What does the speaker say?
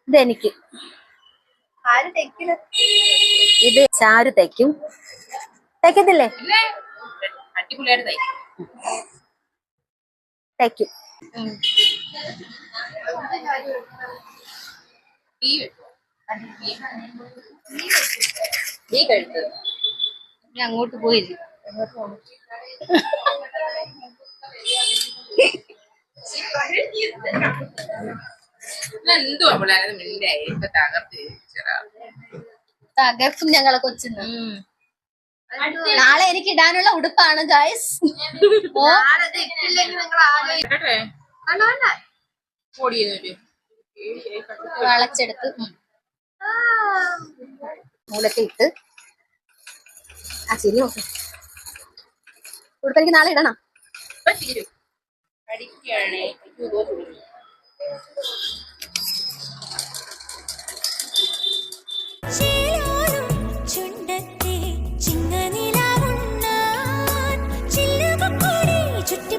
ഇതെനിക്ക്. ഇത് ചാരു തയ്ക്കും. തയ്ക്കത്തില്ലേ? തയ്ക്കും. അങ്ങോട്ട് പോയില്ല. തകർക്കും ഞങ്ങളെ കൊച്ചിന്. നാളെ എനിക്ക് ഇടാനുള്ള ഉടുപ്പാണ് ഗൈസ്. വളച്ചെടുത്ത് മൂലത്തെ ഇട്ട് ആ ചിരി നോക്ക്. ഉടുപ്പെനിക്ക് നാളെ ഇടണം. ചുണ്ടത്തെ ചിങ്ങനിലാവുണ്ണാൻ ചില്ലുകൊടി ചുറ്റി